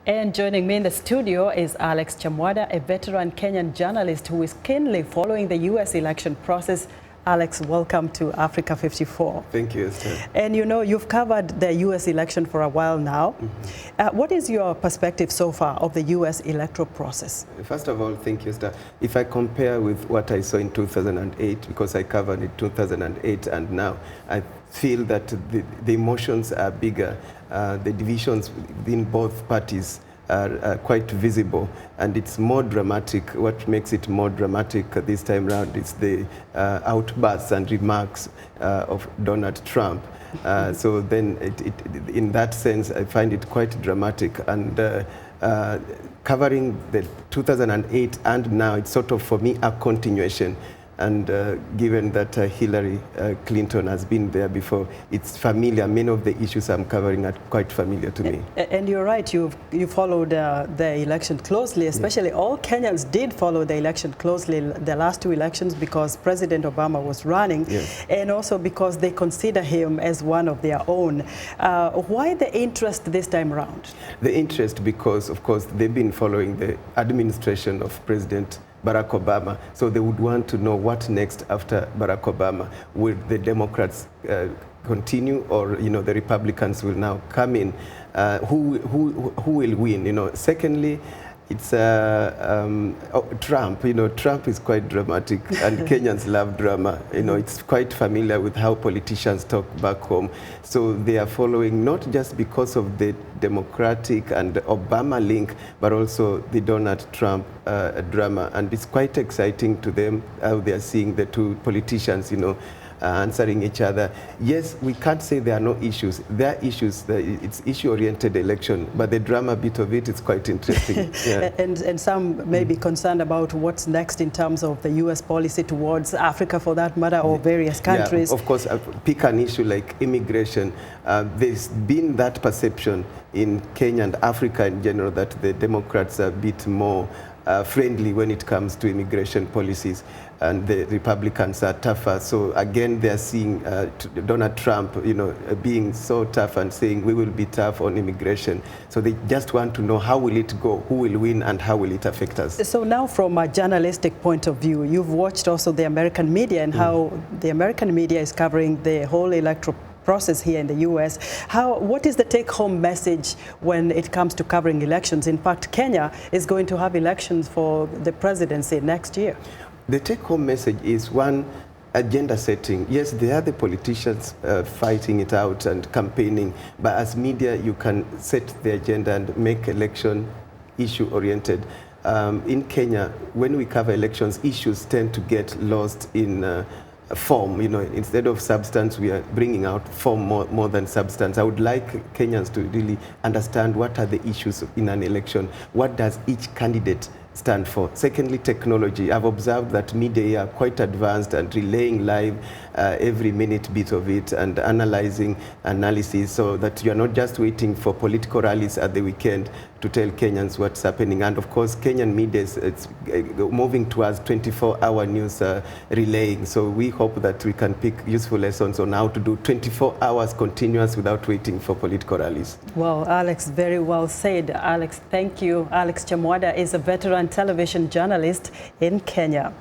And joining me in the studio is Alex Chamwada, a veteran Kenyan journalist who is keenly following the U.S. election process. Alex, welcome to Africa 54. Thank you, Esther. And you know, you've covered the U.S. election for a while now. What is your perspective so far of the U.S. electoral process? First of all, thank you, Esther. If I compare with what I saw in 2008, because I covered it 2008 and now, I feel that the emotions are bigger. The divisions within both parties are quite visible, and it's more dramatic. What makes it more dramatic this time around is the outbursts and remarks of Donald Trump. So then, in that sense, I find it quite dramatic. And covering the 2008 and now, it's sort of, for me, a continuation. And given that Hillary Clinton has been there before, it's familiar. Many of the issues I'm covering are quite familiar to me. And you're right, you followed the election closely, especially all Kenyans did follow the election closely, the last two elections, because President Obama was running, and also because they consider him as one of their own. Why the interest this time around? The interest because, of course, they've been following the administration of President Barack Obama, so they would want to know what next after Barack Obama. Will the Democrats continue, or the Republicans will now come in? Who will win? Secondly, it's Trump. Trump is quite dramatic, and Kenyans love drama. It's quite familiar with how politicians talk back home. So they are following not just because of the Democratic and Obama link, but also the Donald Trump drama. And it's quite exciting to them how they are seeing the two politicians, answering each other. Yes, we can't say there are no issues. There are issues. It's issue-oriented election, but the drama bit of it is quite interesting. And some may be concerned about what's next in terms of the U.S. policy towards Africa, for that matter, or various countries. Of course, pick an issue like immigration. There's been that perception in Kenya and Africa in general that the Democrats are a bit more friendly when it comes to immigration policies, and the Republicans are tougher. So again, they're seeing Donald Trump, being so tough and saying we will be tough on immigration. So they just want to know how will it go, who will win, and how will it affect us. So now, from a journalistic point of view, you've watched also the American media and how the American media is covering the whole electoral process here in the U.S. What is the take-home message when it comes to covering elections? In fact, Kenya is going to have elections for the presidency next year. The take-home message is, one, agenda setting. Yes, there are the politicians fighting it out and campaigning, but as media, you can set the agenda and make election issue-oriented. In Kenya, when we cover elections, issues tend to get lost in form. Instead of substance, we are bringing out form more than substance. I would like Kenyans to really understand what are the issues in an election. What does each candidate stand for? Secondly, technology. I've observed that media are quite advanced and relaying live every minute bit of it and analysis, so that you're not just waiting for political rallies at the weekend to tell Kenyans what's happening. And of course, Kenyan media is moving towards 24-hour news relaying. So we hope that we can pick useful lessons on how to do 24 hours continuous without waiting for political rallies. Well, Alex, very well said. Alex, thank you. Alex Chamwada is a veteran television journalist in Kenya.